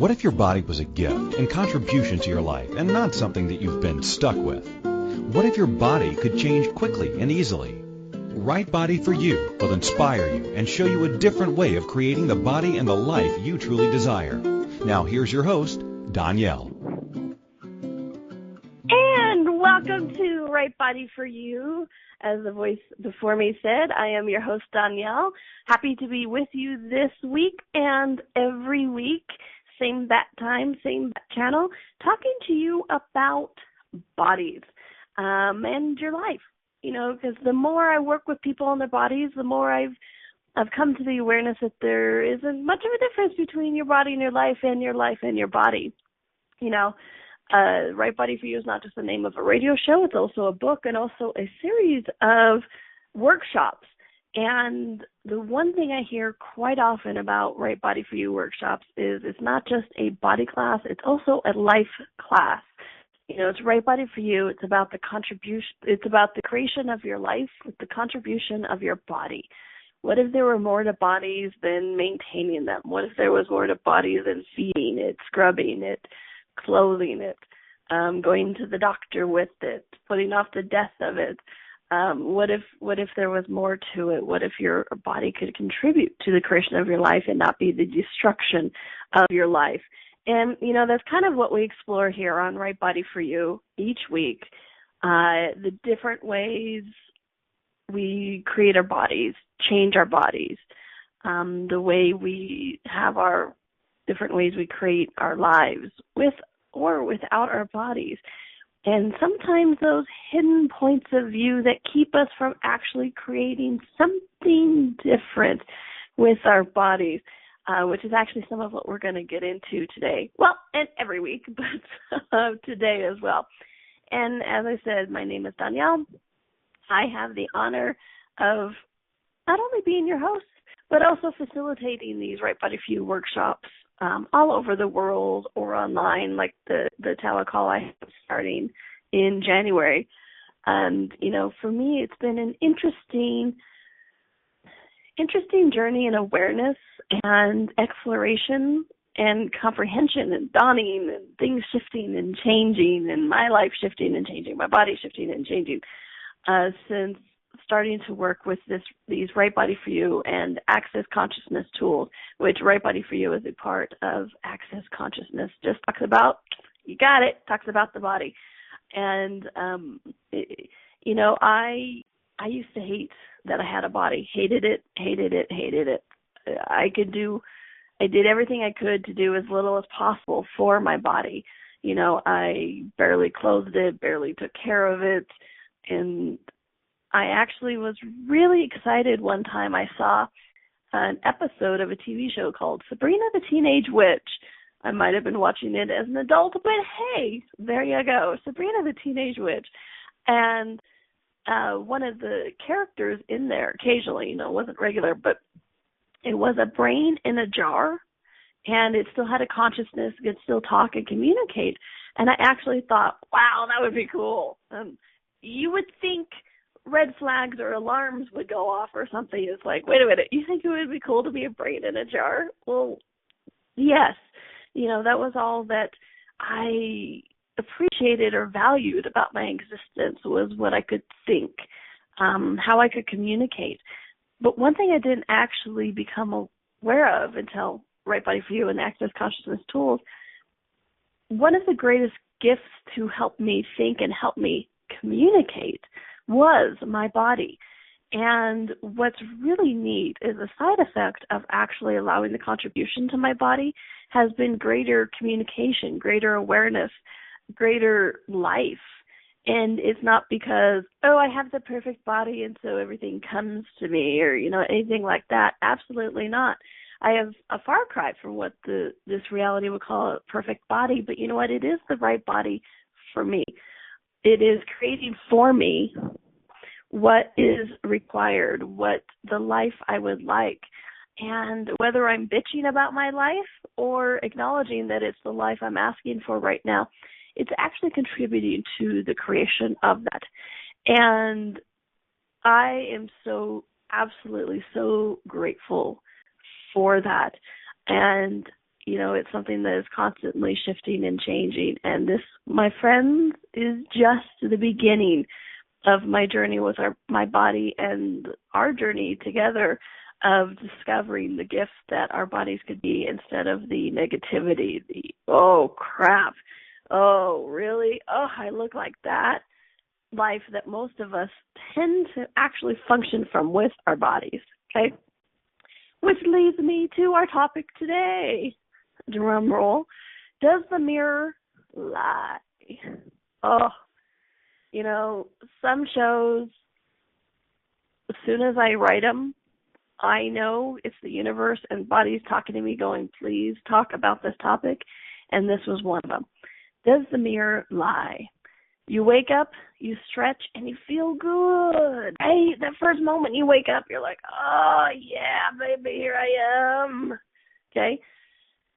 What if your body was a gift and contribution to your life and not something that you've been stuck with? What if your body could change quickly and easily? Right Body for You will inspire you and show you a different way of creating the body and the life you truly desire. Now here's your host, Donnielle. And welcome to Right Body for You. As the voice before me said, I am your host, Donnielle. Happy to be with you this week and every week. Same bat time, same bat channel, talking to you about bodies and your life. You know, because the more I work with people and their bodies, the more I've come to the awareness that there isn't much of a difference between your body and your life and your body. You know, Right Body for You is not just the name of a radio show. It's also a book and also a series of workshops. And the one thing I hear quite often about Right Body for You workshops is it's not just a body class, it's also a life class. You know, it's Right Body for You. It's about the contribution. It's about the creation of your life with the contribution of your body. What if there were more to bodies than maintaining them? What if there was more to bodies than feeding it, scrubbing it, clothing it, going to the doctor with it, putting off the death of it? What if there was more to it? What if your body could contribute to the creation of your life and not be the destruction of your life? And, you know, that's kind of what we explore here on Right Body for You each week, the different ways we create our bodies, change our bodies, the way we have our different ways we create our lives with or without our bodies. And sometimes those hidden points of view that keep us from actually creating something different with our bodies, which is actually some of what we're going to get into today. Well, and every week, but today as well. And as I said, my name is Donnielle. I have the honor of not only being your host, but also facilitating these Right Body for You workshops all over the world or online, like the telecall I have starting in January. And, you know, for me, it's been an interesting journey in awareness and exploration and comprehension and dawning and things shifting and changing and my life shifting and changing, my body shifting and changing since starting to work with these Right Body for You and Access Consciousness tools, which Right Body for You is a part of Access Consciousness. Just talks about, you got it, talks about the body. And, you know, I used to hate that I had a body, hated it. I did everything I could to do as little as possible for my body. You know, I barely clothed it, barely took care of it. And I actually was really excited one time I saw an episode of a TV show called Sabrina the Teenage Witch. I might have been watching it as an adult, but hey, there you go, Sabrina the Teenage Witch. And one of the characters in there, occasionally, you know, it wasn't regular, but it was a brain in a jar, and it still had a consciousness, it could still talk and communicate. And I actually thought, wow, that would be cool. You would think red flags or alarms would go off or something. It's like, wait a minute, you think it would be cool to be a brain in a jar? Well, yes. You know, that was all that I appreciated or valued about my existence was what I could think, how I could communicate. But one thing I didn't actually become aware of until Right Body for You and Access Consciousness tools, one of the greatest gifts to help me think and help me communicate was my body. And what's really neat is a side effect of actually allowing the contribution to my body has been greater communication, greater awareness, greater life. And it's not because, oh, I have the perfect body and so everything comes to me or, you know, anything like that. Absolutely not. I have a far cry from what this reality would call a perfect body, but you know what? It is the right body for me. It is creating for me what is required, what the life I would like. And whether I'm bitching about my life or acknowledging that it's the life I'm asking for right now, it's actually contributing to the creation of that. And I am absolutely so grateful for that. And It's something that is constantly shifting and changing. And this, my friends, is just the beginning of my journey with my body and our journey together of discovering the gifts that our bodies could be instead of the negativity, oh, crap, oh, really, oh, I look like that life that most of us tend to actually function from with our bodies, okay? Which leads me to our topic today. Drum roll. Does the mirror lie? Oh, some shows, as soon as I write them, I know it's the universe and bodies talking to me going, please talk about this topic. And this was one of them. Does the mirror lie? You wake up, you stretch, and you feel good. Right? That first moment you wake up, you're like, oh, yeah, baby, here I am. Okay?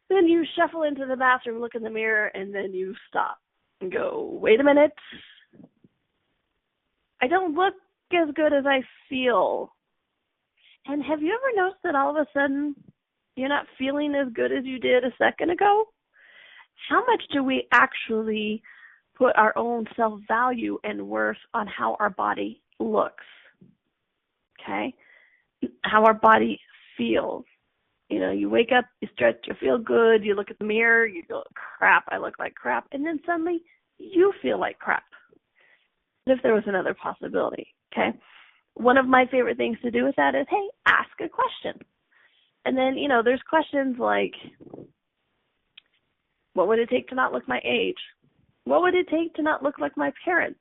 Then you shuffle into the bathroom, look in the mirror, and then you stop and go, wait a minute. I don't look as good as I feel. And have you ever noticed that all of a sudden you're not feeling as good as you did a second ago? How much do we actually put our own self-value and worth on how our body looks? Okay? How our body feels. You wake up, you stretch, you feel good, you look at the mirror, you go, crap, I look like crap. And then suddenly you feel like crap. If there was another possibility, okay? One of my favorite things to do with that is, hey, ask a question. And then, there's questions like, what would it take to not look my age? What would it take to not look like my parents?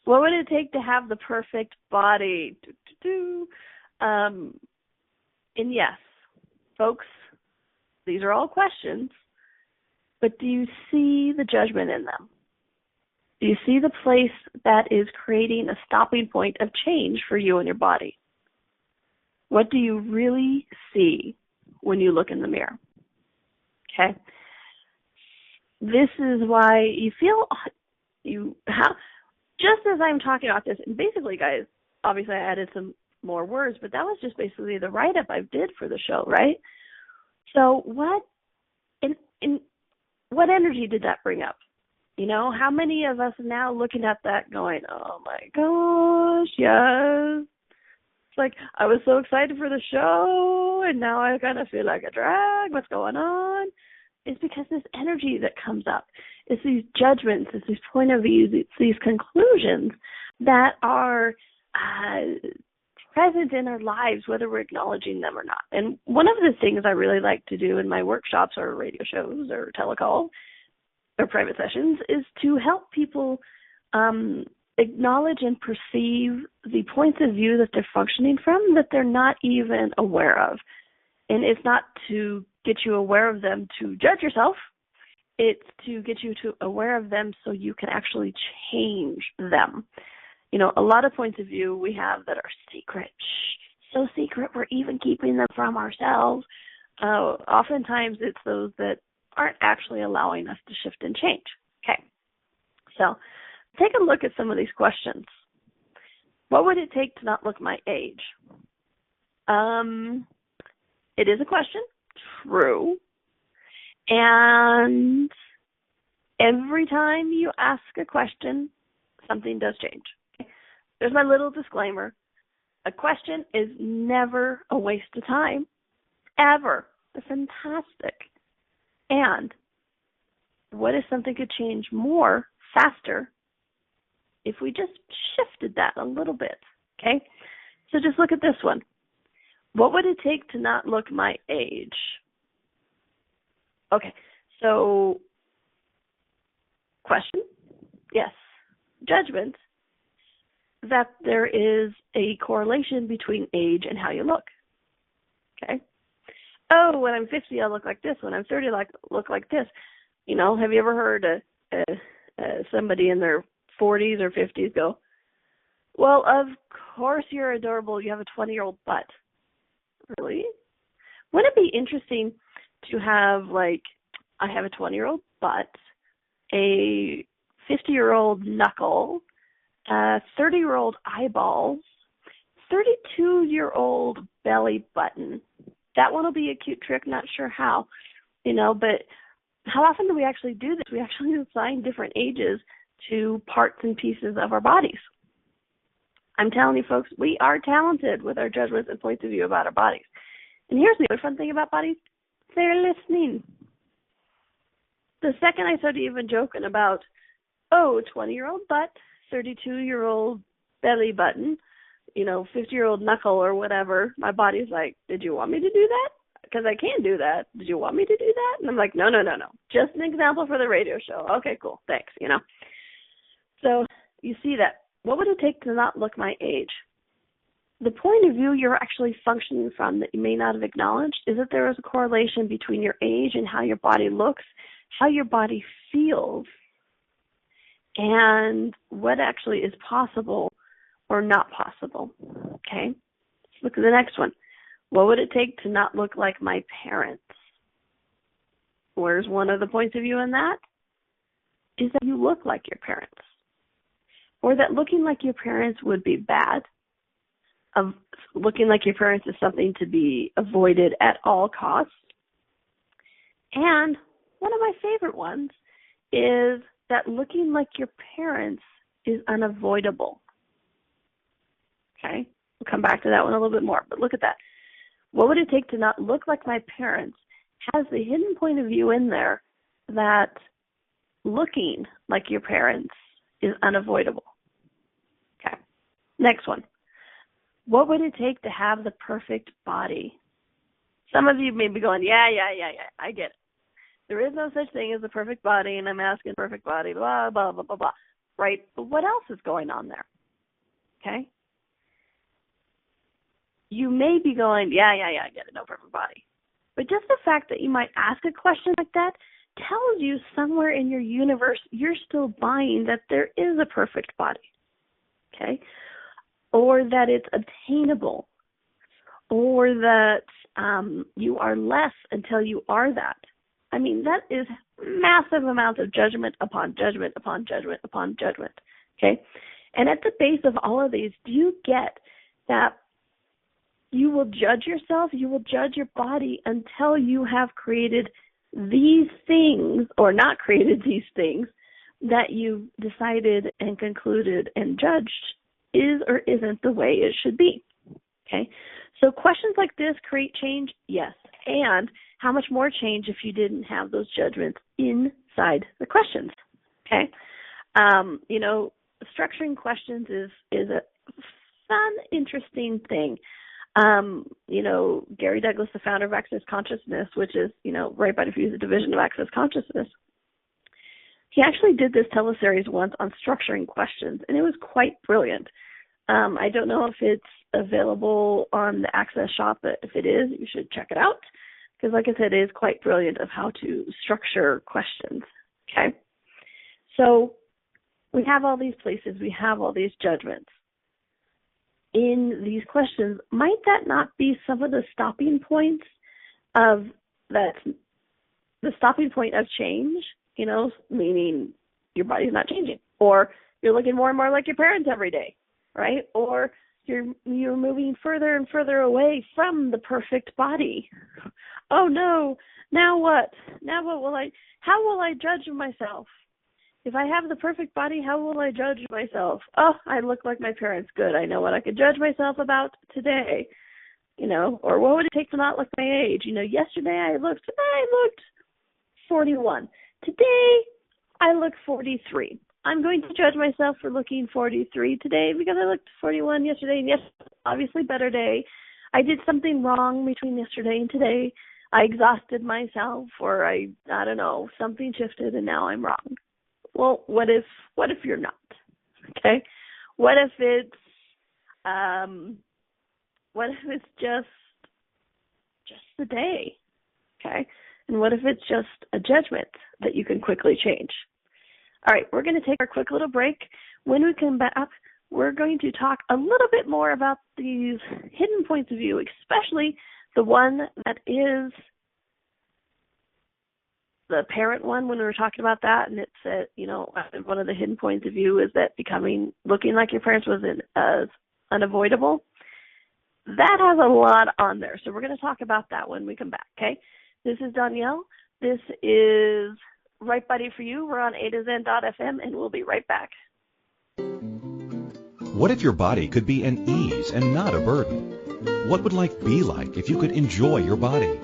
What would it take to have the perfect body? And yes, folks, these are all questions, but do you see the judgment in them? Do you see the place that is creating a stopping point of change for you and your body? What do you really see when you look in the mirror? Okay? This is why you feel just as I'm talking about this, and basically, guys, obviously I added some more words, but that was just basically the write-up I did for the show, right? So what energy did that bring up? How many of us now looking at that going, oh my gosh, yes. It's like, I was so excited for the show, and now I kind of feel like a drag. What's going on? It's because this energy that comes up, it's these judgments, it's these point of views, it's these conclusions that are present in our lives, whether we're acknowledging them or not. And one of the things I really like to do in my workshops or radio shows or telecall or private sessions is to help people acknowledge and perceive the points of view that they're functioning from that they're not even aware of. And it's not to get you aware of them to judge yourself. It's to get you to aware of them so you can actually change them. A lot of points of view we have that are secret. So secret we're even keeping them from ourselves. Oftentimes it's those that aren't actually allowing us to shift and change. Okay. So take a look at some of these questions. What would it take to not look my age? It is a question. True. And every time you ask a question, something does change. Okay? There's my little disclaimer. A question is never a waste of time, ever. They're fantastic. And what if something could change more, faster, if we just shifted that a little bit, okay? So just look at this one. What would it take to not look my age? Okay, so question, yes. Judgment, that there is a correlation between age and how you look, okay? Oh, when I'm 50, I look like this. When I'm 30, I look like this. Have you ever heard somebody in their 40s or 50s go, well, of course you're adorable. You have a 20-year-old butt. Really? Wouldn't it be interesting to have, I have a 20-year-old butt, a 50-year-old knuckle, 30-year-old eyeballs, 32-year-old belly button. That one will be a cute trick, not sure how. But how often do we actually do this? We actually assign different ages to parts and pieces of our bodies. I'm telling you, folks, we are talented with our judgments and points of view about our bodies. And here's the other fun thing about bodies. They're listening. The second I started even joking about, 20-year-old butt, 32-year-old belly button, 50-year-old knuckle or whatever, my body's like, did you want me to do that? Because I can do that. Did you want me to do that? And I'm like, no. Just an example for the radio show. Okay, cool. Thanks, So you see that. What would it take to not look my age? The point of view you're actually functioning from that you may not have acknowledged is that there is a correlation between your age and how your body looks, how your body feels, and what actually is possible or not possible. Okay? Let's look at the next one. What would it take to not look like my parents? Where's one of the points of view in that? Is that you look like your parents. Or that looking like your parents would be bad. Of looking like your parents is something to be avoided at all costs. And one of my favorite ones is that looking like your parents is unavoidable. Okay? We'll come back to that one a little bit more, but look at that. What would it take to not look like my parents has the hidden point of view in there that looking like your parents is unavoidable. Okay. Next one. What would it take to have the perfect body? Some of you may be going, yeah, I get it. There is no such thing as a perfect body, and I'm asking perfect body, blah, blah, blah, blah, blah. Right? But what else is going on there? Okay? You may be going, yeah, I get it, no perfect body. But just the fact that you might ask a question like that tells you somewhere in your universe you're still buying that there is a perfect body. Okay? Or that it's obtainable. Or that you are less until you are that. I mean, that is massive amounts of judgment upon judgment upon judgment upon judgment. Okay? And at the base of all of these, do you get that you will judge yourself, you will judge your body until you have created these things, or not created these things, that you've decided and concluded and judged is or isn't the way it should be. Okay? So questions like this create change? Yes. And how much more change if you didn't have those judgments inside the questions? Okay? Structuring questions is a fun, interesting thing. Gary Douglas, the founder of Access Consciousness, which is, right by the division of Access Consciousness, he actually did this teleseries once on structuring questions, and it was quite brilliant. I don't know if it's available on the Access shop, but if it is, you should check it out, because like I said, it is quite brilliant of how to structure questions. Okay? So we have all these places, we have all these judgments. In these questions, might that not be some of the stopping points of that, the stopping point of change, meaning your body's not changing, or you're looking more and more like your parents every day, right? Or you're moving further and further away from the perfect body. Oh no, now what? How will I judge myself? If I have the perfect body, how will I judge myself? Oh, I look like my parents. Good. I know what I could judge myself about today. Or what would it take to not look my age? Yesterday I looked 41. Today I look 43. I'm going to judge myself for looking 43 today because I looked 41 yesterday, and yes, obviously better day. I did something wrong between yesterday and today. I exhausted myself, or I don't know, something shifted and now I'm wrong. Well, what if you're not? Okay? What if it's just the day? Okay? And what if it's just a judgment that you can quickly change? All right, we're going to take our quick little break. When we come back, we're going to talk a little bit more about these hidden points of view, especially the one that is the parent one, when we were talking about that, and it said, one of the hidden points of view is that looking like your parents was unavoidable. That has a lot on there, so we're going to talk about that when we come back, okay? This is Donnielle This is Right Body for You. We're on A to Zen.fm, and we'll be right back. What if your body could be an ease and not a burden? What would life be like if you could enjoy your body?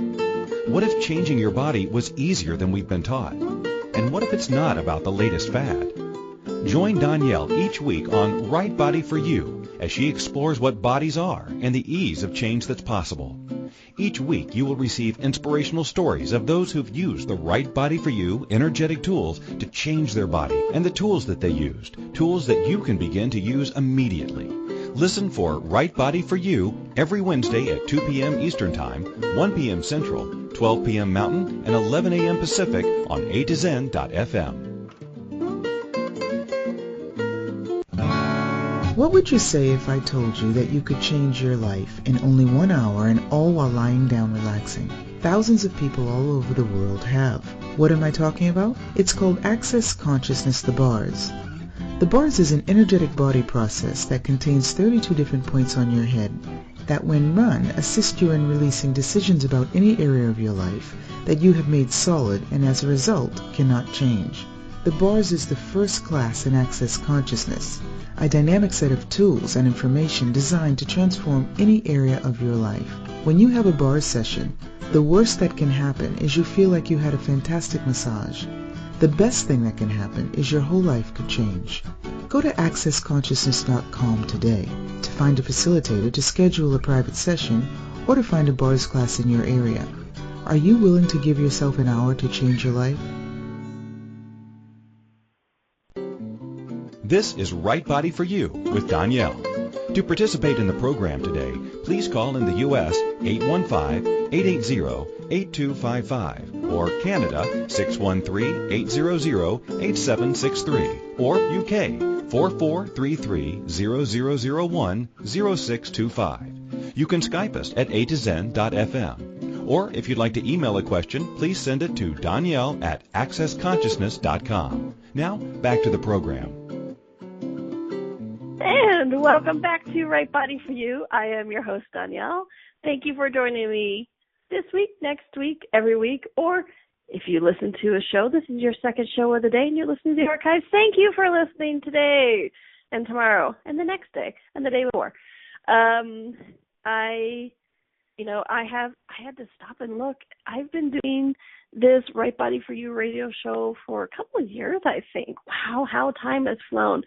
What if changing your body was easier than we've been taught? And what if it's not about the latest fad? Join Donnielle each week on Right Body for You as she explores what bodies are and the ease of change that's possible. Each week you will receive inspirational stories of those who've used the Right Body for You energetic tools to change their body and the tools that they used, tools that you can begin to use immediately. Listen for Right Body for You every Wednesday at 2 p.m. Eastern Time, 1 p.m. Central, 12 p.m. Mountain, and 11 a.m. Pacific on A to Zen.fm. What would you say if I told you that you could change your life in only 1 hour and all while lying down relaxing? Thousands of people all over the world have. What am I talking about? It's called Access Consciousness, the bars. The bars is an energetic body process that contains 32 different points on your head that when run assist you in releasing decisions about any area of your life that you have made solid and as a result cannot change. The bars is the first class in Access Consciousness, a dynamic set of tools and information designed to transform any area of your life. When you have a bars session, the worst that can happen is you feel like you had a fantastic massage. The best thing that can happen is your whole life could change. Go to accessconsciousness.com today to find a facilitator to schedule a private session or to find a bars class in your area. Are you willing to give yourself an hour to change your life? This is Right Body for You with Donnielle. To participate in the program today, please call in the U.S. 815-880-8255 or Canada 613-800-8763 or UK 4433-0001-0625. You can Skype us at a2zen.fm. Or if you'd like to email a question, please send it to Donnielle@accessconsciousness.com. Now, back to the program. And welcome back to Right Body for You. I am your host, Donnielle. Thank you for joining me this week, next week, every week, or if you listen to a show, this is your second show of the day and you're listening to the archives. Thank you for listening today and tomorrow and the next day and the day before. I had to stop and look. I've been doing this Right Body for You radio show for a couple of years, I think. Wow, how time has flown.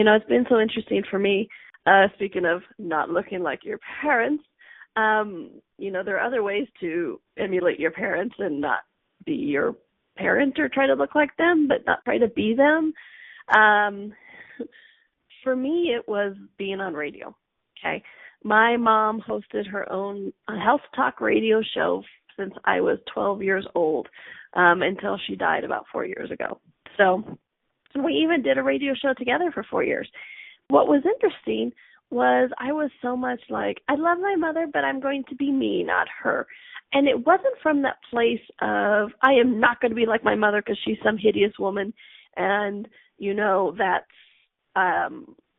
It's been so interesting for me. Speaking of not looking like your parents, there are other ways to emulate your parents and not be your parent or try to look like them, but not try to be them. For me, it was being on radio. Okay. My mom hosted her own health talk radio show since I was 12 years old, until she died about 4 years ago. So we even did a radio show together for 4 years. What was interesting was I was so much like, I love my mother, but I'm going to be me, not her. And it wasn't from that place of, I am not going to be like my mother because she's some hideous woman. And, that's,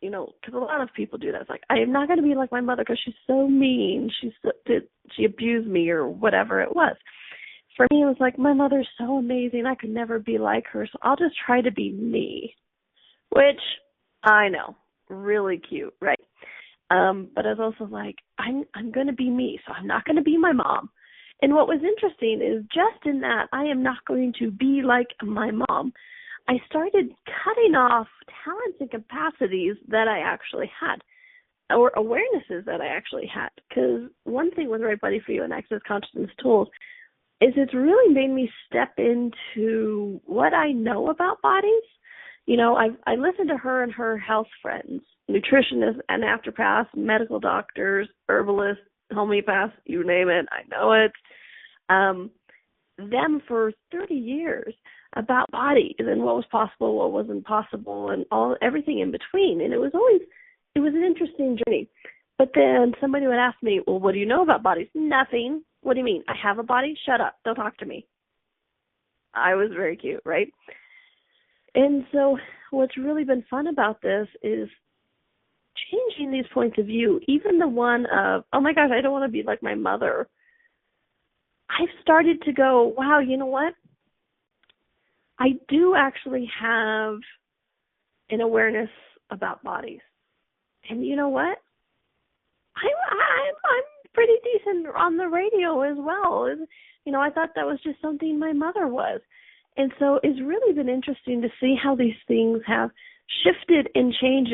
because a lot of people do that. It's like, I am not going to be like my mother because she's so mean. She abused me or whatever it was. For me, it was like, my mother's so amazing. I could never be like her, so I'll just try to be me, which I know, really cute, right? But I was also like, I'm going to be me, so I'm not going to be my mom. And what was interesting is just in that I am not going to be like my mom, I started cutting off talents and capacities that I actually had, or awarenesses that I actually had. Because one thing with Right Body for You and Access Consciousness tools is it's really made me step into what I know about bodies. I listened to her and her health friends, nutritionists and naturopaths, medical doctors, herbalists, homeopaths, you name it, I know it. Them for 30 years about bodies and what was possible, what wasn't possible, and everything in between. And it was an interesting journey. But then somebody would ask me, well, what do you know about bodies? Nothing. What do you mean? I have a body? Shut up. Don't talk to me. I was very cute, right? And so what's really been fun about this is changing these points of view, even the one of, oh my gosh, I don't want to be like my mother. I've started to go, wow, you know what? I do actually have an awareness about bodies. And you know what? I'm pretty decent on the radio as well. You know, I thought that was just something my mother was. And so it's really been interesting to see how these things have shifted and changed.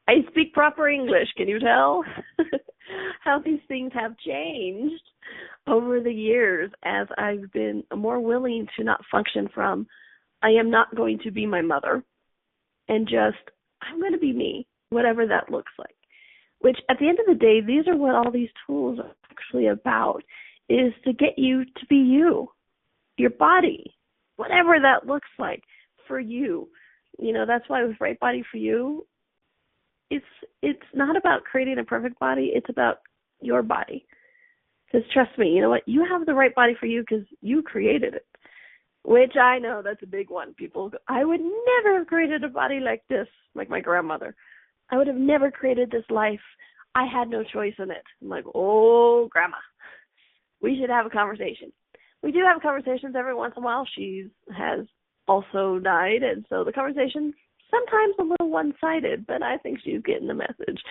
I speak proper English, can you tell? How these things have changed over the years as I've been more willing to not function from, I am not going to be my mother, and just, I'm going to be me, whatever that looks like. Which, at the end of the day, these are what all these tools are actually about, is to get you to be you, your body, whatever that looks like for you. You know, that's why with Right Body for You, it's not about creating a perfect body, it's about your body. Because trust me, you know what, you have the right body for you because you created it. Which I know that's a big one. People, I would never have created a body like this, like my grandmother. I would have never created this life. I had no choice in it. I'm like, oh, Grandma, we should have a conversation. We do have conversations every once in a while. She has also died, and so the conversation's sometimes a little one-sided, but I think she's getting the message.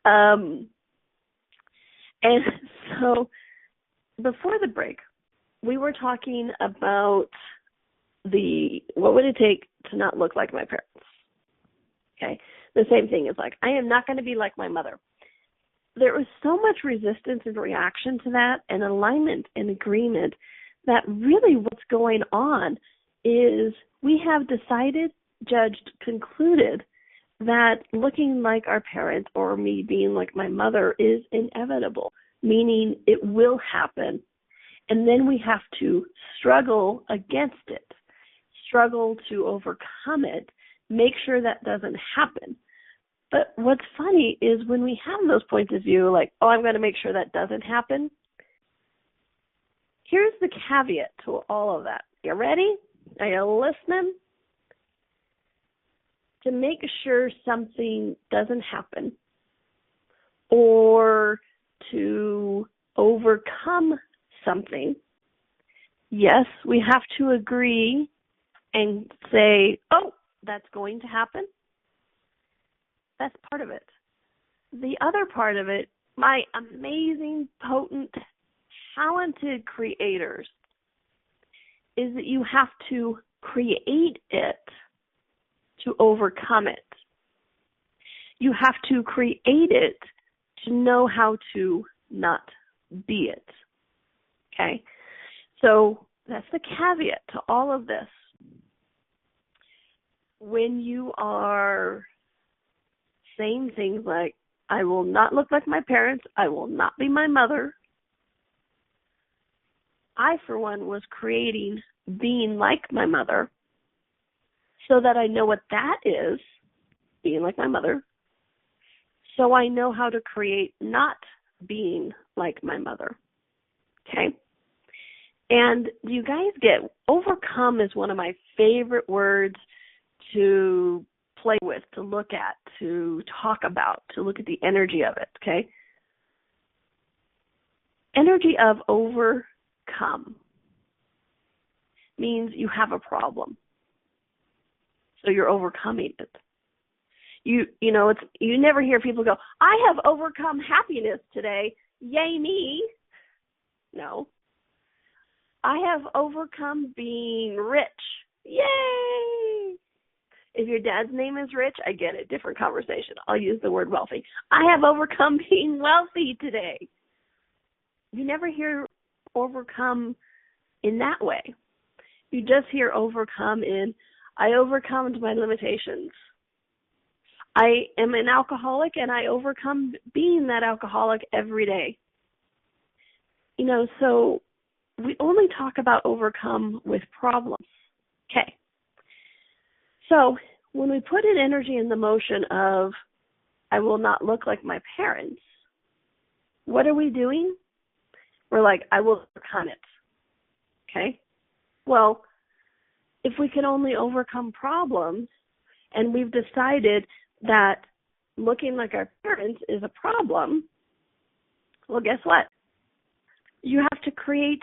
And so before the break, we were talking about what would it take to not look like my parents. Okay, the same thing is like, I am not going to be like my mother. There was so much resistance and reaction to that, and alignment and agreement, that really what's going on is we have decided, judged, concluded that looking like our parents or me being like my mother is inevitable, meaning it will happen. And then we have to struggle against it, struggle to overcome it, make sure that doesn't happen. But what's funny is when we have those points of view, like, oh, I'm going to make sure that doesn't happen. Here's the caveat to all of that. You ready? Are you listening? To make sure something doesn't happen or to overcome something, yes, we have to agree and say, oh, that's going to happen. That's part of it. The other part of it, my amazing, potent, talented creators, is that you have to create it to overcome it. You have to create it to know how to not be it. Okay? So that's the caveat to all of this. When you are saying things like, I will not look like my parents, I will not be my mother, I, for one, was creating being like my mother so that I know what that is, being like my mother, so I know how to create not being like my mother. Okay? And do you guys get, overcome is one of my favorite words to play with, to look at, to talk about, to look at the energy of it, okay? Energy of overcome means you have a problem. So you're overcoming it. You know, you never hear people go, I have overcome happiness today. Yay me. No. I have overcome being rich. Yay. If your dad's name is Rich, I get it. Different conversation. I'll use the word wealthy. I have overcome being wealthy today. You never hear overcome in that way. You just hear overcome in, I overcome my limitations. I am an alcoholic and I overcome being that alcoholic every day. You know, so we only talk about overcome with problems. Okay. So when we put an energy in the motion of, I will not look like my parents, what are we doing? We're like, I will overcome it. Okay? Well, if we can only overcome problems, and we've decided that looking like our parents is a problem, well, guess what? You have to create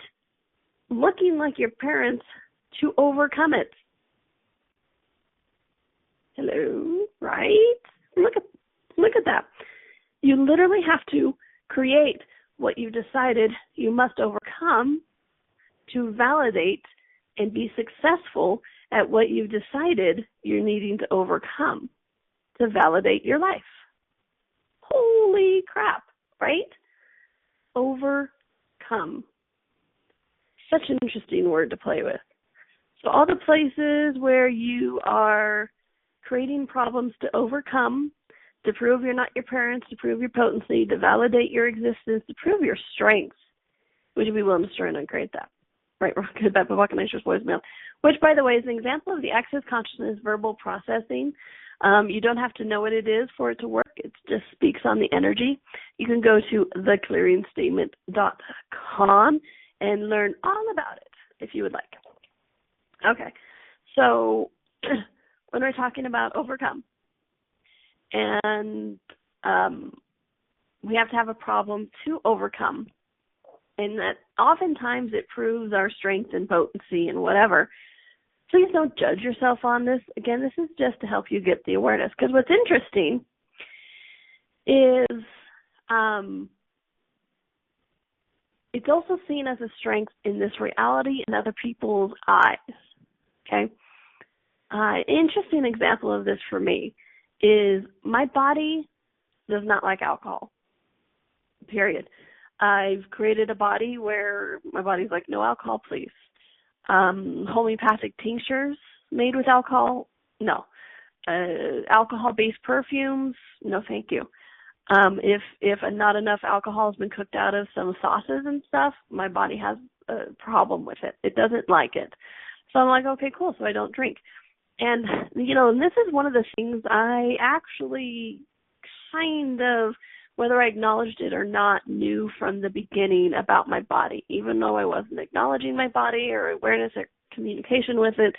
looking like your parents to overcome it. Hello, right? Look at that. You literally have to create what you decided you must overcome to validate and be successful at what you've decided you're needing to overcome to validate your life. Holy crap, right? Overcome. Such an interesting word to play with. So all the places where you are creating problems to overcome, to prove you're not your parents, to prove your potency, to validate your existence, to prove your strength, would you be willing to start and create that? Right, we're good about Buckmaster's voicemail, which, by the way, is an example of the access consciousness verbal processing. You don't have to know what it is for it to work. It just speaks on the energy. You can go to theclearingstatement.com and learn all about it if you would like. Okay, so when we're talking about overcome, and we have to have a problem to overcome, and that oftentimes it proves our strength and potency and whatever. Please don't judge yourself on this. Again, this is just to help you get the awareness. Because what's interesting is it's also seen as a strength in this reality in other people's eyes. Okay? Interesting example of this for me is my body does not like alcohol, period. I've created a body where my body's like, no alcohol, please. Homeopathic tinctures made with alcohol, no. Alcohol-based perfumes, no thank you. If not enough alcohol has been cooked out of some sauces and stuff, my body has a problem with it. It doesn't like it. So I'm like, okay, cool, so I don't drink. And, and this is one of the things I actually kind of, whether I acknowledged it or not, knew from the beginning about my body. Even though I wasn't acknowledging my body or awareness or communication with it,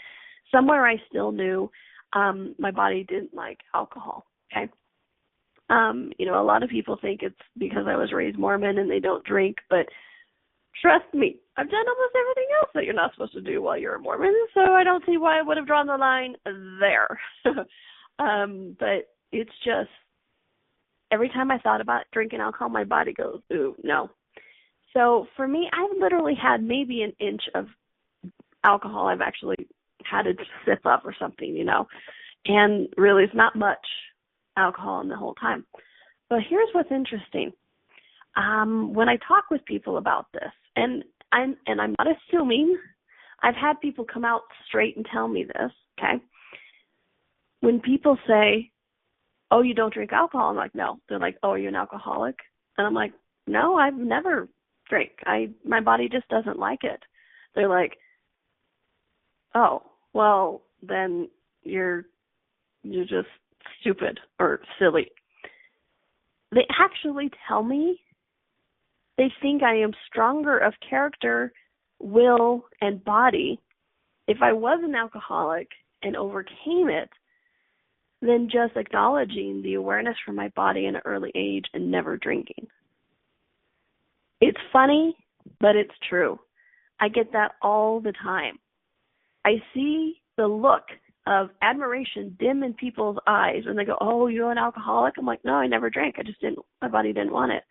somewhere I still knew my body didn't like alcohol, okay? A lot of people think it's because I was raised Mormon and they don't drink, but trust me, I've done almost everything else that you're not supposed to do while you're a Mormon, so I don't see why I would have drawn the line there. But it's just, every time I thought about drinking alcohol, my body goes, ooh, no. So for me, I've literally had maybe an inch of alcohol I've actually had to sip up or something, and really it's not much alcohol in the whole time. But here's what's interesting. When I talk with people about this, and I'm not assuming, I've had people come out straight and tell me this, okay? When people say, oh, you don't drink alcohol? I'm like, no. They're like, oh, are you an alcoholic? And I'm like, no, I've never drank. My body just doesn't like it. They're like, oh, well, then you're just stupid or silly. They actually tell me they think I am stronger of character, will, and body if I was an alcoholic and overcame it than just acknowledging the awareness from my body in an early age and never drinking. It's funny, but it's true. I get that all the time. I see the look of admiration dim in people's eyes when they go, oh, you're an alcoholic? I'm like, no, I never drank. My body didn't want it.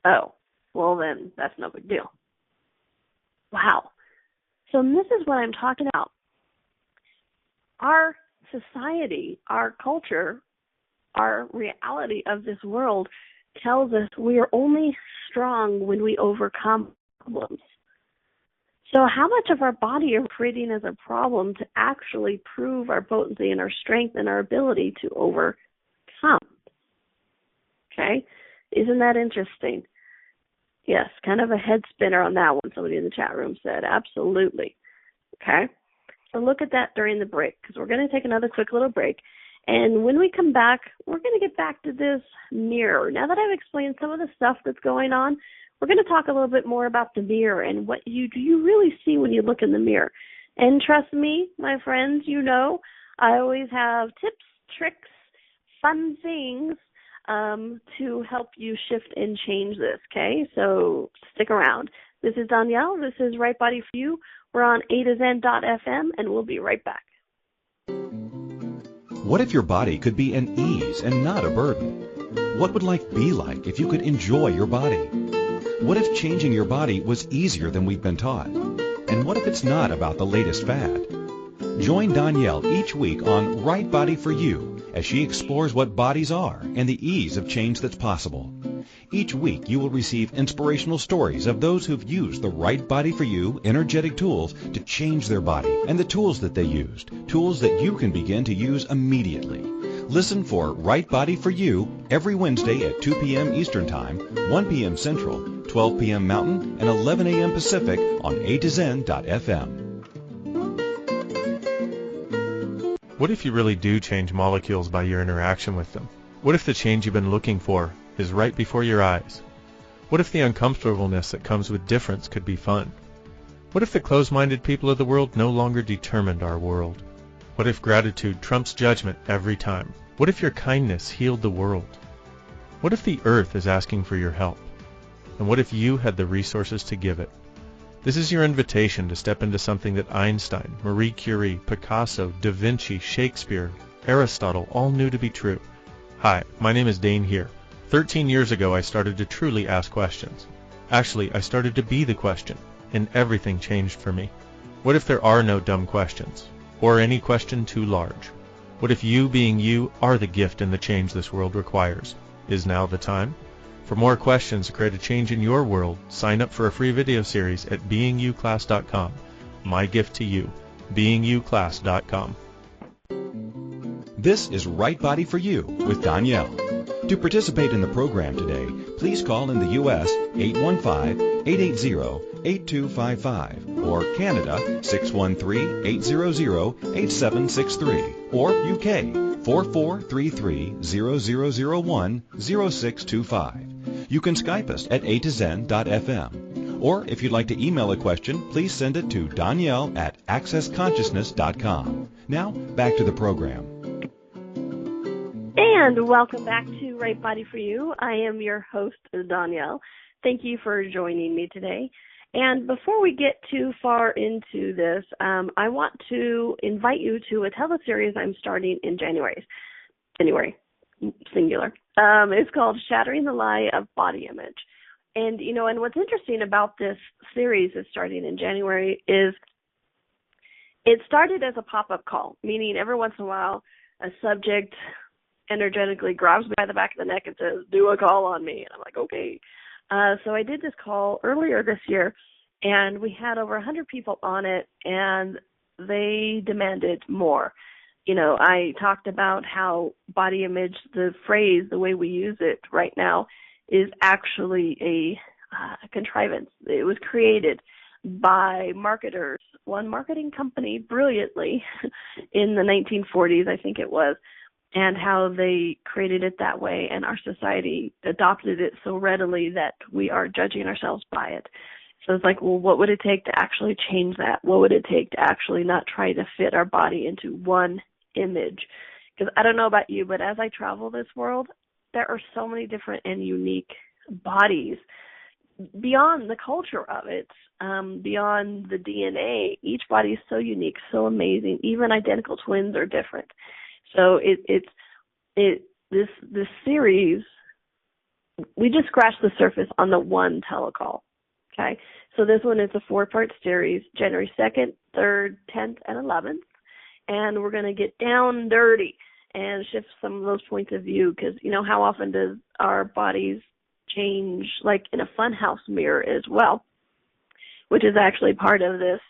Oh, well then, that's no big deal. Wow. So this is what I'm talking about. Our society, our culture, our reality of this world tells us we are only strong when we overcome problems. So how much of our body are we creating as a problem to actually prove our potency and our strength and our ability to overcome? Okay? Isn't that interesting? Yes, kind of a head spinner on that one, somebody in the chat room said. Absolutely. Okay? So look at that during the break, because we're going to take another quick little break. And when we come back, we're going to get back to this mirror. Now that I've explained some of the stuff that's going on, we're going to talk a little bit more about the mirror and what do you really see when you look in the mirror. And trust me, my friends, I always have tips, tricks, fun things to help you shift and change this, okay? So stick around. This is Donnielle. This is Right Body for You. We're on A2Zen.fm, and we'll be right back. What if your body could be an ease and not a burden? What would life be like if you could enjoy your body? What if changing your body was easier than we've been taught? And what if it's not about the latest fad? Join Donnielle each week on Right Body for You as she explores what bodies are and the ease of change that's possible. Each week you will receive inspirational stories of those who've used the Right Body for You energetic tools to change their body and the tools that they used, tools that you can begin to use immediately. Listen for Right Body for You every Wednesday at 2 p.m. Eastern Time, 1 p.m. Central, 12 p.m. Mountain, and 11 a.m. Pacific on A2Zen.fm. What if you really do change molecules by your interaction with them? What if the change you've been looking for is right before your eyes? What if the uncomfortableness that comes with difference could be fun? What if the closed-minded people of the world no longer determined our world? What if gratitude trumps judgment every time? What if your kindness healed the world? What if the earth is asking for your help? And what if you had the resources to give it? This is your invitation to step into something that Einstein, Marie Curie, Picasso, Da Vinci, Shakespeare, Aristotle all knew to be true. Hi, my name is Dane here. 13 years ago I started to truly ask questions. Actually, I started to be the question, and everything changed for me. What if there are no dumb questions? Or any question too large? What if you being you are the gift and the change this world requires? Is now the time? For more questions to create a change in your world, sign up for a free video series at beingyouclass.com. My gift to you, beingyouclass.com. This is Right Body for You with Donnielle. To participate in the program today, please call in the U.S. 815-880-8255 or Canada 613-800-8763 or UK 4433-0001-0625. You can Skype us at A2Zen.fm. Or if you'd like to email a question, please send it to Donnielle at accessconsciousness.com. Now, back to the program. And welcome back to Right Body for You. I am your host, Donnielle. Thank you for joining me today. And before we get too far into this, I want to invite you to a teleseries I'm starting in January, singular. It's called Shattering the Lie of Body Image. And, and what's interesting about this series that's starting in January is it started as a pop-up call, meaning every once in a while a subject energetically grabs me by the back of the neck and says, do a call on me. And I'm like, okay. So I did this call earlier this year, and we had over 100 people on it, and they demanded more. I talked about how body image, the phrase, the way we use it right now, is actually a contrivance. It was created by marketers, one marketing company brilliantly in the 1940s, I think it was, and how they created it that way, and our society adopted it so readily that we are judging ourselves by it. So it's like, well, what would it take to actually change that? What would it take to actually not try to fit our body into one image? Because I don't know about you, but as I travel this world, there are so many different and unique bodies beyond the culture of it, beyond the DNA. Each body is so unique, so amazing. Even identical twins are different. So this series, we just scratched the surface on the one telecall. Okay, so this one is a 4-part series, January 2nd, 3rd, 10th, and 11th, and we're going to get down dirty and shift some of those points of view, because how often does our bodies change, like in a funhouse mirror as well, which is actually part of this.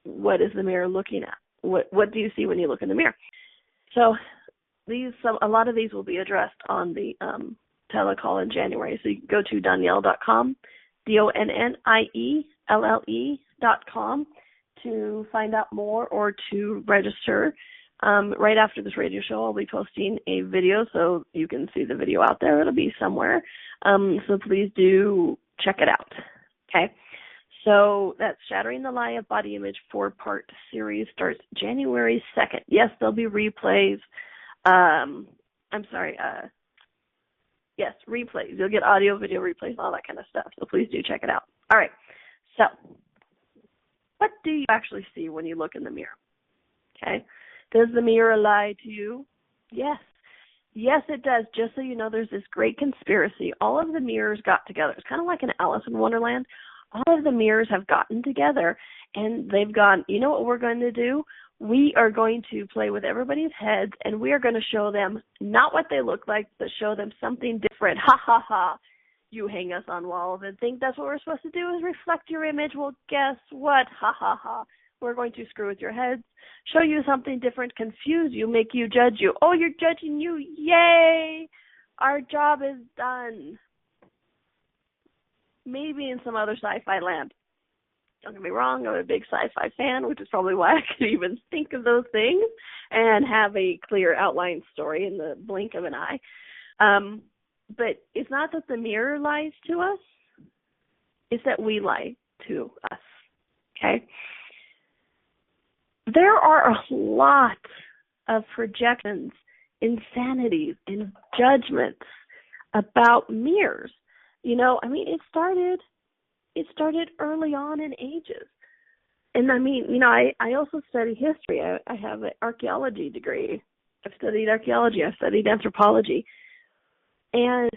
What is the mirror looking at? What do you see when you look in the mirror? So a lot of these will be addressed on the telecall in January. So you can go to Donnielle.com, DONNIELLE.com to find out more or to register. Right after this radio show, I'll be posting a video, so you can see the video out there. It'll be somewhere. So please do check it out. Okay. So that's Shattering the Lie of Body Image 4-part series starts January 2nd. Yes, there'll be replays. Yes, replays. You'll get audio, video replays, all that kind of stuff. So please do check it out. All right. So what do you actually see when you look in the mirror? Okay. Does the mirror lie to you? Yes. Yes, it does. Just so you know, there's this great conspiracy. All of the mirrors got together. It's kind of like an Alice in Wonderland. All of the mirrors have gotten together, and they've gone, you know what we're going to do? We are going to play with everybody's heads, and we are going to show them not what they look like, but show them something different. Ha, ha, ha. You hang us on walls and think that's what we're supposed to do is reflect your image. Well, guess what? Ha, ha, ha. We're going to screw with your heads, show you something different, confuse you, make you judge you. Oh, you're judging you. Yay! Our job is done. Maybe in some other sci-fi land. Don't get me wrong, I'm a big sci-fi fan, which is probably why I could even think of those things and have a clear outline story in the blink of an eye. But it's not that the mirror lies to us, it's that we lie to us, okay? There are a lot of projections, insanities, and judgments about mirrors. You know, I mean, it started early on in ages. And I mean, you know, I also study history. I have an archaeology degree. I've studied archaeology. I've studied anthropology. And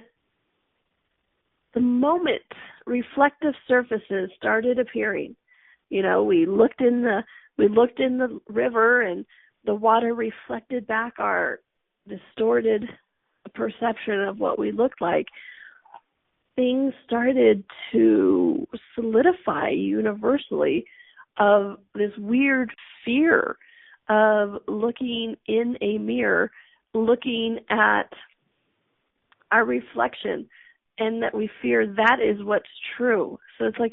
the moment reflective surfaces started appearing, you know, we looked in the river and the water reflected back our distorted perception of what we looked like. Things started to solidify universally of this weird fear of looking in a mirror, looking at our reflection, and that we fear that is what's true. So it's like,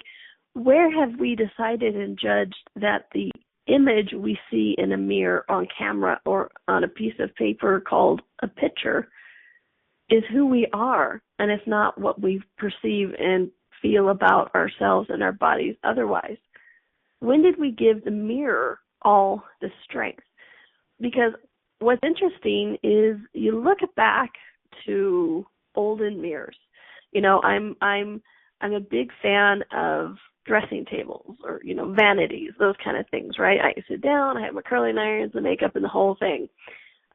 where have we decided and judged that the image we see in a mirror, on camera, or on a piece of paper called a picture is who we are, and it's not what we perceive and feel about ourselves and our bodies otherwise? When did we give the mirror all the strength? Because what's interesting is you look back to olden mirrors. You know, I'm a big fan of dressing tables or, you know, vanities, those kind of things, right? I sit down, I have my curling irons, the makeup, and the whole thing.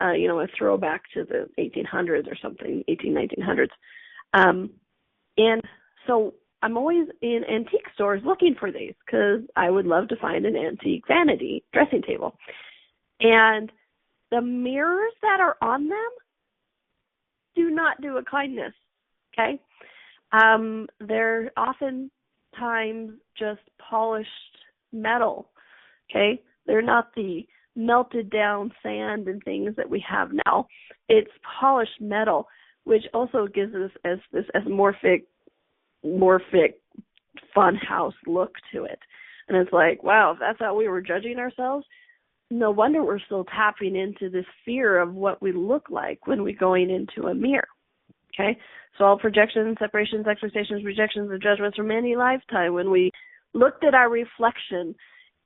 You know, a throwback to the 1800s or something, 1900s. And so I'm always in antique stores looking for these because I would love to find an antique vanity dressing table. And the mirrors that are on them do not do a kindness, okay? They're oftentimes just polished metal, okay? They're not the melted down sand and things that we have now. It's polished metal, which also gives us as this morphic fun house look to it. And it's like, wow, if that's how we were judging ourselves, no wonder we're still tapping into this fear of what we look like when we're going into a mirror. Okay? So all projections, separations, expectations, rejections, and judgments from any lifetime, when we looked at our reflection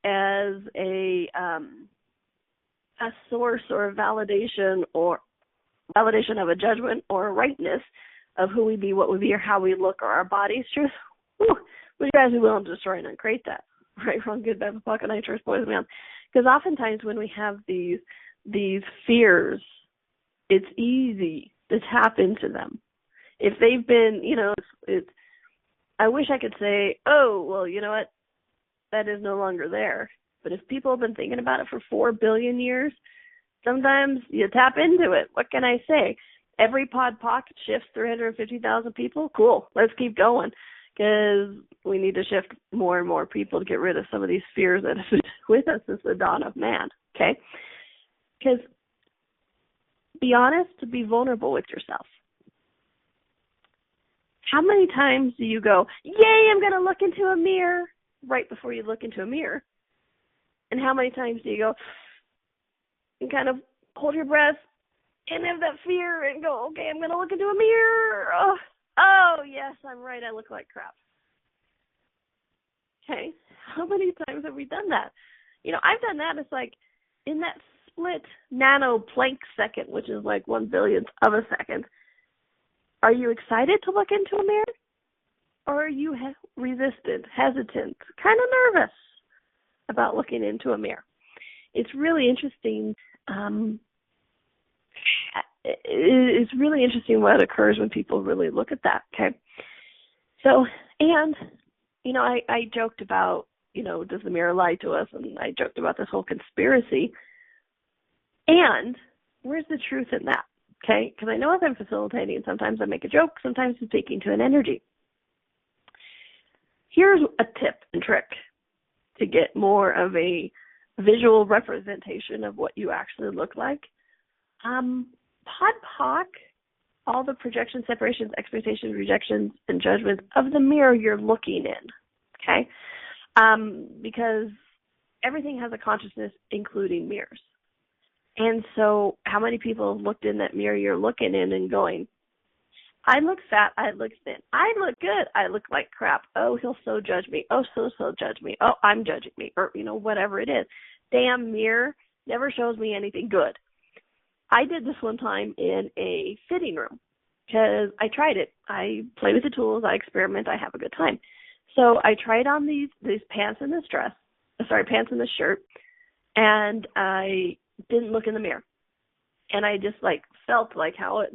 as a source or a validation of a judgment or a rightness of who we be, what we be, or how we look, or our body's truth, would you guys be willing to destroy and uncreate that? Right, wrong, good, bad, pocket, night, choice, poison, man. Because oftentimes when we have these fears, it's easy to tap into them. If they've been, you know, it's I wish I could say, oh, well, you know what, that is no longer there. But if people have been thinking about it for 4 billion years, sometimes you tap into it. What can I say? Every pod pocket shifts 350,000 people. Cool. Let's keep going, because we need to shift more and more people to get rid of some of these fears that have been with us since the dawn of man, okay? Because be honest, be vulnerable with yourself. How many times do you go, yay, I'm going to look into a mirror, right before you look into a mirror? And how many times do you go and kind of hold your breath and have that fear and go, okay, I'm going to look into a mirror. Oh, yes, I'm right. I look like crap. Okay. How many times have we done that? You know, I've done that. It's like in that split nano Planck second, which is like 1 billionth of a second. Are you excited to look into a mirror? Or are you resistant, hesitant, kind of nervous about looking into a mirror? It's really interesting. It's really interesting what occurs when people really look at that, okay? So, and, I joked about, does the mirror lie to us? And I joked about this whole conspiracy. And where's the truth in that, okay? Because I know as I'm facilitating, sometimes I make a joke, sometimes I'm speaking to an energy. Here's a tip and trick to get more of a visual representation of what you actually look like. POC, all the projections, separations, expectations, rejections, and judgments of the mirror you're looking in, okay? Because everything has a consciousness, including mirrors. And so how many people have looked in that mirror you're looking in and going, I look fat, I look thin, I look good, I look like crap, oh, he'll so judge me, oh, so judge me, oh, I'm judging me, or, whatever it is. Damn mirror never shows me anything good. I did this one time in a fitting room because I tried it. I play with the tools, I experiment, I have a good time. So I tried on these pants and this pants and this shirt, and I didn't look in the mirror. And I just felt like how it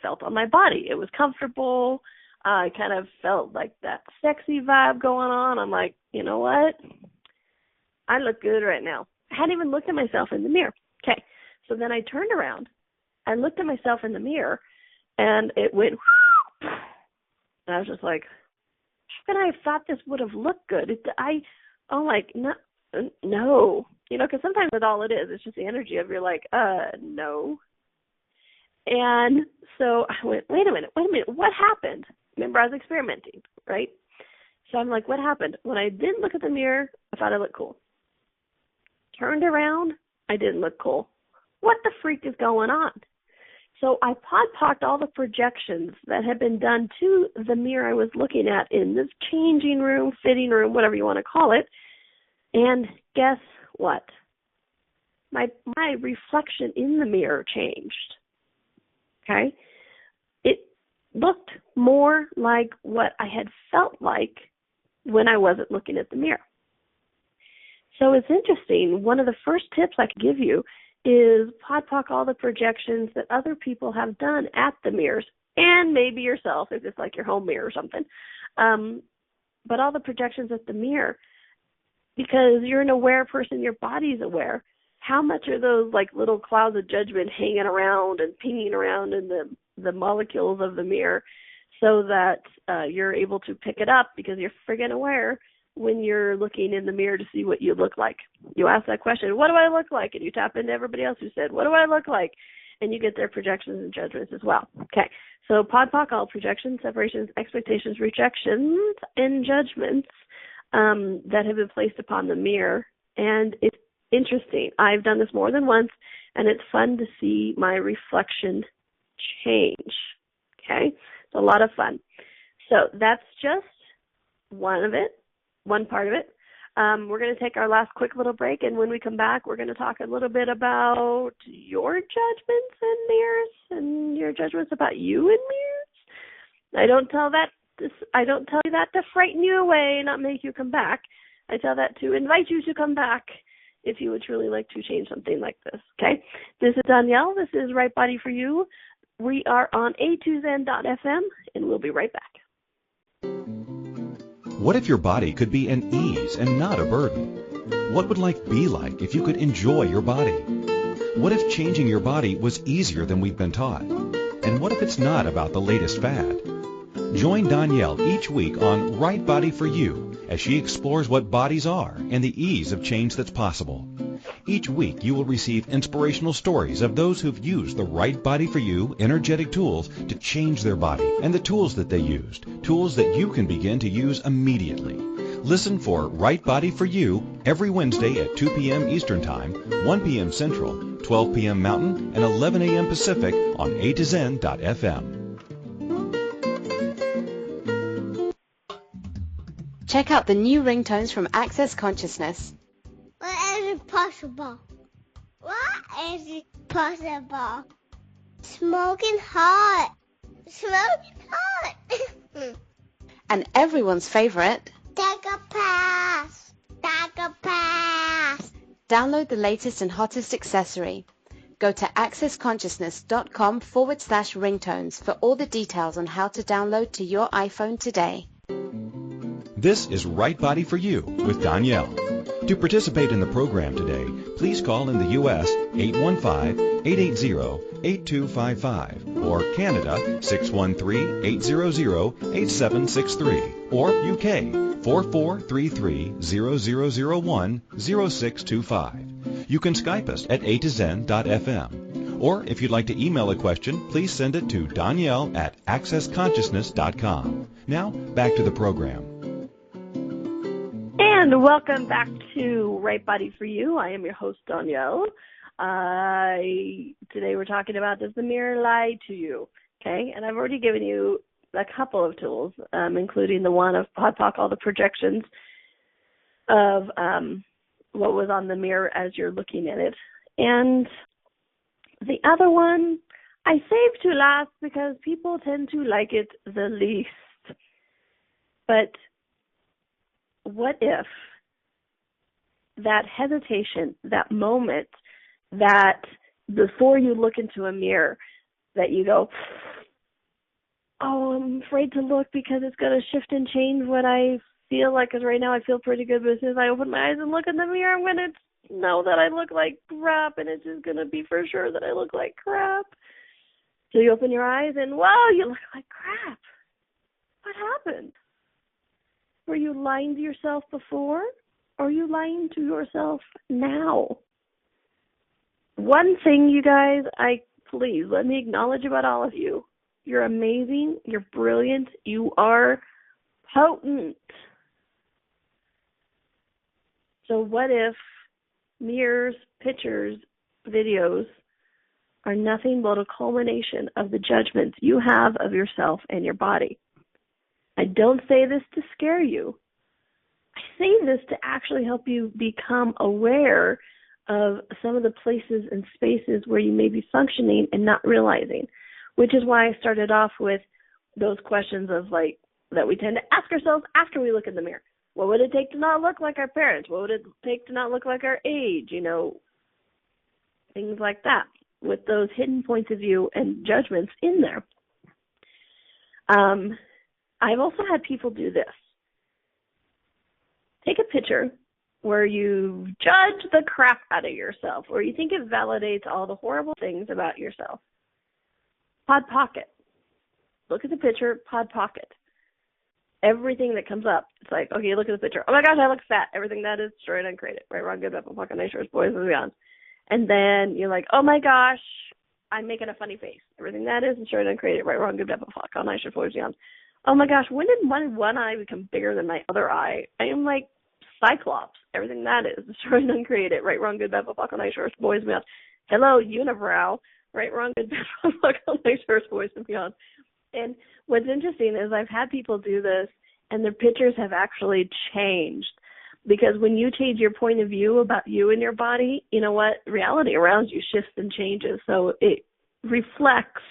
felt on my body. It was comfortable. I kind of felt like that sexy vibe going on. I'm like, you know what? I look good right now. I hadn't even looked at myself in the mirror. Okay. So then I turned around. I looked at myself in the mirror, and it went, and I was just like, how could I have thought this would have looked good? No. Because sometimes that's all it is. It's just the energy of you're like, no. And so I went, wait a minute, what happened? Remember, I was experimenting, right? So I'm like, what happened? When I didn't look at the mirror, I thought I looked cool. Turned around, I didn't look cool. What the freak is going on? So I POC'd all the projections that had been done to the mirror I was looking at in this changing room, fitting room, whatever you want to call it. And guess what? My reflection in the mirror changed. Okay? It looked more like what I had felt like when I wasn't looking at the mirror. So it's interesting. One of the first tips I could give you is POC all the projections that other people have done at the mirrors, and maybe yourself if it's like your home mirror or something. But all the projections at the mirror, because you're an aware person, your body's aware. How much are those little clouds of judgment hanging around and pinging around in the molecules of the mirror so that you're able to pick it up because you're friggin' aware when you're looking in the mirror to see what you look like. You ask that question, what do I look like? And you tap into everybody else who said, what do I look like? And you get their projections and judgments as well. Okay, so POC all projections, separations, expectations, rejections, and judgments that have been placed upon the mirror. And it's interesting. I've done this more than once, and it's fun to see my reflection change. Okay, it's a lot of fun. So that's just one part of it. We're going to take our last quick little break, and when we come back, we're going to talk a little bit about your judgments in mirrors and your judgments about you in mirrors. I don't tell you that to frighten you away, not make you come back. I tell that to invite you to come back if you would truly like to change something like this. Okay, this is Donnielle. This is Right Body for You. We are on a2zen.fm, and we'll be right back. What if your body could be an ease and not a burden? What would life be like if you could enjoy your body? What if changing your body was easier than we've been taught? And what if it's not about the latest fad? Join Donnielle each week on Right Body for You as she explores what bodies are and the ease of change that's possible. Each week you will receive inspirational stories of those who've used the Right Body for You energetic tools to change their body and the tools that they used, tools that you can begin to use immediately. Listen for Right Body for You every Wednesday at 2 p.m. Eastern Time, 1 p.m. Central, 12 p.m. Mountain, and 11 a.m. Pacific on a2zen.fm. Check out the new ringtones from Access Consciousness. What is it possible? What is it possible? Smoking hot. Smoking hot. And everyone's favorite, Take a pass. Take a pass. download the latest and hottest accessory. Go to accessconsciousness.com/ringtones for all the details on how to download to your iPhone today. This is Right Body for You with Donnielle. To participate in the program today, please call in the U.S. 815-880-8255 or Canada 613-800-8763 or UK 4433-0001-0625. You can Skype us at a2zen.fm. Or if you'd like to email a question, please send it to Donnielle@accessconsciousness.com. Now, back to the program. And welcome back to Right Body for You. I am your host, Donnielle. Today we're talking about, does the mirror lie to you? Okay, and I've already given you a couple of tools, including the one of PodPoc, all the projections of what was on the mirror as you're looking at it. And the other one I saved to last because people tend to like it the least. But what if that hesitation, that moment, that before you look into a mirror, that you go, oh, I'm afraid to look because it's going to shift and change what I feel like, because right now I feel pretty good, but as soon as I open my eyes and look in the mirror, I'm going to know that I look like crap, and it's just going to be for sure that I look like crap. So you open your eyes and, wow, you look like crap. What happened? Were you lying to yourself before, or are you lying to yourself now? One thing, you guys, please let me acknowledge about all of you. You're amazing. You're brilliant. You are potent. So what if mirrors, pictures, videos are nothing but a culmination of the judgments you have of yourself and your body? I don't say this to scare you. I say this to actually help you become aware of some of the places and spaces where you may be functioning and not realizing, which is why I started off with those questions of that we tend to ask ourselves after we look in the mirror. What would it take to not look like our parents? What would it take to not look like our age? Things like that, with those hidden points of view and judgments in there. I've also had people do this. Take a picture where you judge the crap out of yourself, or you think it validates all the horrible things about yourself. PodPoc it. Look at the picture, PodPoc it. Everything that comes up, it's like, okay, look at the picture. Oh my gosh, I look fat. Everything that is destroyed, uncreated. Right, wrong, good, bad, fuck, nice shorts, boys, and beyond. And then you're like, oh my gosh, I'm making a funny face. Everything that is destroyed, uncreated. Right, wrong, good, bad, fuck, nice shorts, boys, and beyond. Oh my gosh, when did my one eye become bigger than my other eye? I am like Cyclops. Everything that is destroyed and uncreated. Right, wrong, good, bad, fuck, nice shorts, boys, and beyond. Hello, unibrow. Right, wrong, good, bad, fuck, nice shorts, boys, and beyond. And what's interesting is I've had people do this, and their pictures have actually changed. Because when you change your point of view about you and your body, you know what? Reality around you shifts and changes. So it reflects,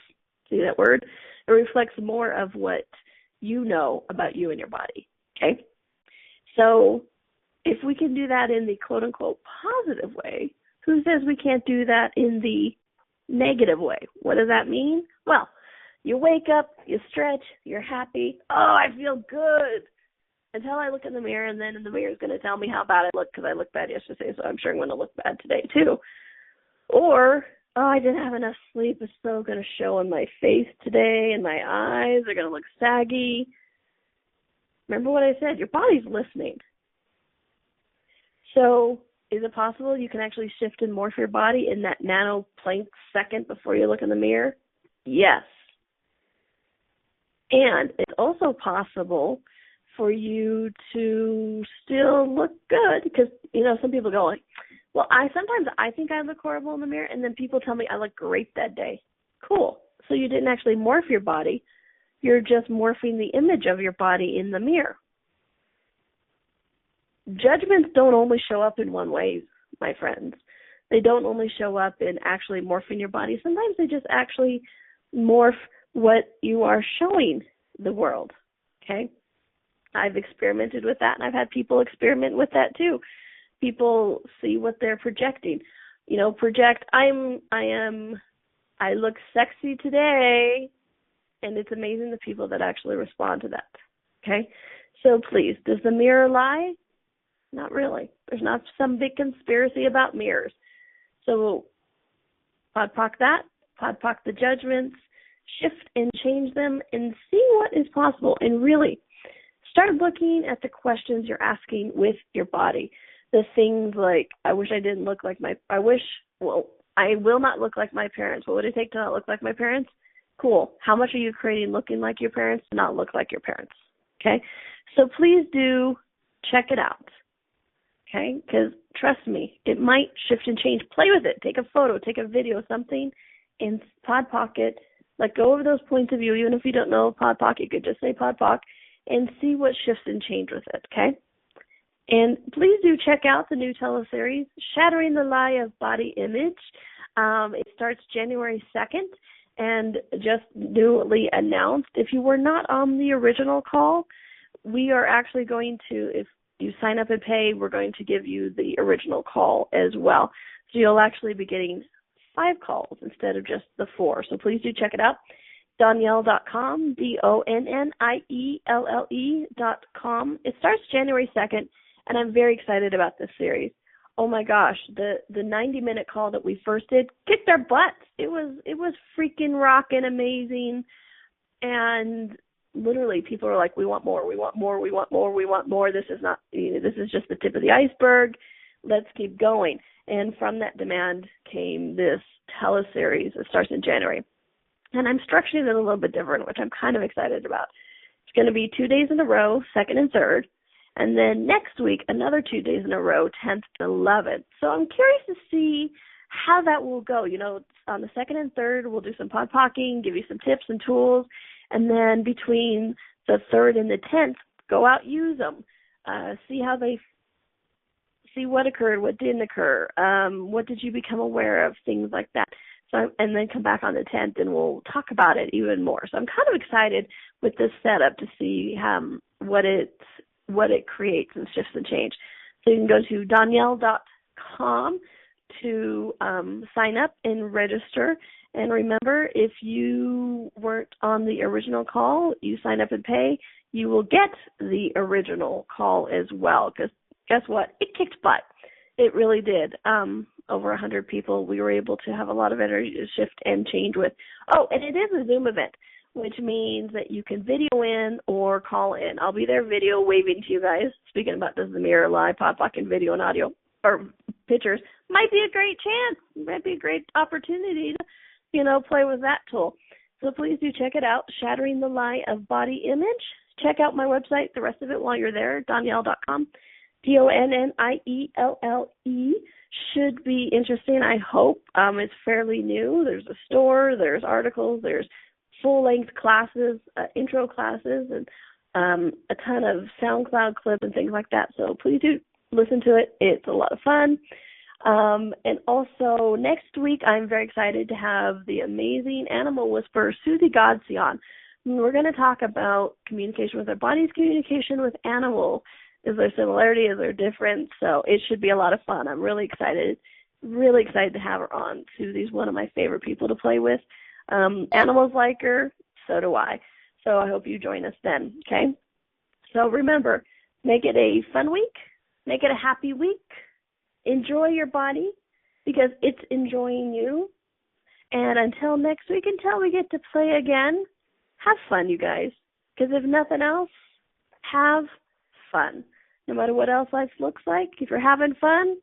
see that word? It reflects more of what you know about you and your body, okay? So if we can do that in the quote-unquote positive way, who says we can't do that in the negative way? What does that mean? Well, you wake up, you stretch, you're happy. Oh, I feel good. Until I look in the mirror, and then the mirror is going to tell me how bad I look because I looked bad yesterday, so I'm sure I'm going to look bad today too. Or, oh, I didn't have enough sleep. It's so going to show on my face today, and my eyes are going to look saggy. Remember what I said? Your body's listening. So is it possible you can actually shift and morph your body in that nano-plank second before you look in the mirror? Yes. And it's also possible for you to still look good because, some people go like, well, sometimes I think I look horrible in the mirror, and then people tell me I look great that day. Cool. So you didn't actually morph your body. You're just morphing the image of your body in the mirror. Judgments don't only show up in one way, my friends. They don't only show up in actually morphing your body. Sometimes they just actually morph what you are showing the world, okay? I've experimented with that, and I've had people experiment with that too. People see what they're projecting. Project, I look sexy today, and it's amazing the people that actually respond to that. Okay? So please, does the mirror lie? Not really. There's not some big conspiracy about mirrors. So podpoc that, podpoc the judgments, shift and change them, and see what is possible. And really, start looking at the questions you're asking with your body. The things like, I wish I didn't look like I will not look like my parents. What would it take to not look like my parents? Cool. How much are you creating looking like your parents to not look like your parents? Okay? So please do check it out. Okay? Because trust me, it might shift and change. Play with it. Take a photo, take a video, something, and podpoc it. Like, go over those points of view. Even if you don't know podpoc, you could just say podpoc and see what shifts and change with it. Okay? And please do check out the new teleseries, Shattering the Lie of Body Image. It starts January 2nd, and just newly announced, if you were not on the original call, we are actually going to, if you sign up and pay, we're going to give you the original call as well. So you'll actually be getting 5 calls instead of just the 4. So please do check it out. Donnielle.com, DONNIELLE.com. It starts January 2nd, and I'm very excited about this series. Oh my gosh, the 90-minute call that we first did kicked our butts. It was freaking rockin' amazing, and literally people are like, we want more, we want more, we want more, we want more. This is just the tip of the iceberg. Let's keep going. And from that demand came this teleseries that starts in January. And I'm structuring it a little bit different, which I'm kind of excited about. It's going to be 2 days in a row, 2nd and 3rd. And then next week, another 2 days in a row, 10th and 11th. So I'm curious to see how that will go. On the 2nd and 3rd, we'll do some podpocking, give you some tips and tools. And then between the 3rd and the 10th, go out, use them. See what occurred, what didn't occur, what did you become aware of, things like that. And then come back on the 10th and we'll talk about it even more. So I'm kind of excited with this setup to see what it creates and shifts and change. So you can go to Donnielle.com to sign up and register. And remember, if you weren't on the original call, you sign up and pay, you will get the original call as well. Because guess what? It kicked butt. It really did. Over 100 people, we were able to have a lot of energy to shift and change with. Oh, and it is a Zoom event, which means that you can video in or call in. I'll be there video waving to you guys. Speaking about does the mirror lie, podpoc and video and audio or pictures. Might be a great chance. Might be a great opportunity to, play with that tool. So please do check it out, Shattering the Lie of Body Image. Check out my website, the rest of it while you're there, Donnielle.com. DONNIELLE. Should be interesting, I hope. It's fairly new. There's a store, there's articles, there's full-length classes, intro classes, and a ton of SoundCloud clips and things like that. So please do listen to it. It's a lot of fun. And also next week, I'm very excited to have the amazing animal whisperer, Susie Godsey, on. We're going to talk about communication with our bodies, communication with animals. Is there similarity? Is there difference? So it should be a lot of fun. I'm really excited to have her on. Susie's one of my favorite people to play with. Animals like her, so do I. So I hope you join us then, okay? So remember, make it a fun week. Make it a happy week. Enjoy your body because it's enjoying you. And until next week, until we get to play again, have fun, you guys. Because if nothing else, have fun. No matter what else life looks like, if you're having fun,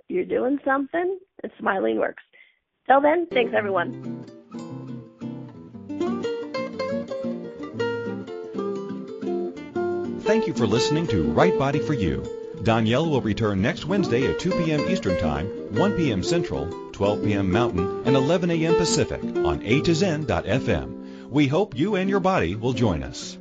you're doing something, and smiling works. Till then, thanks everyone. Thank you for listening to Right Body for You. Donnielle will return next Wednesday at 2 p.m. Eastern Time, 1 p.m. Central, 12 p.m. Mountain, and 11 a.m. Pacific on A to Zen.fm. We hope you and your body will join us.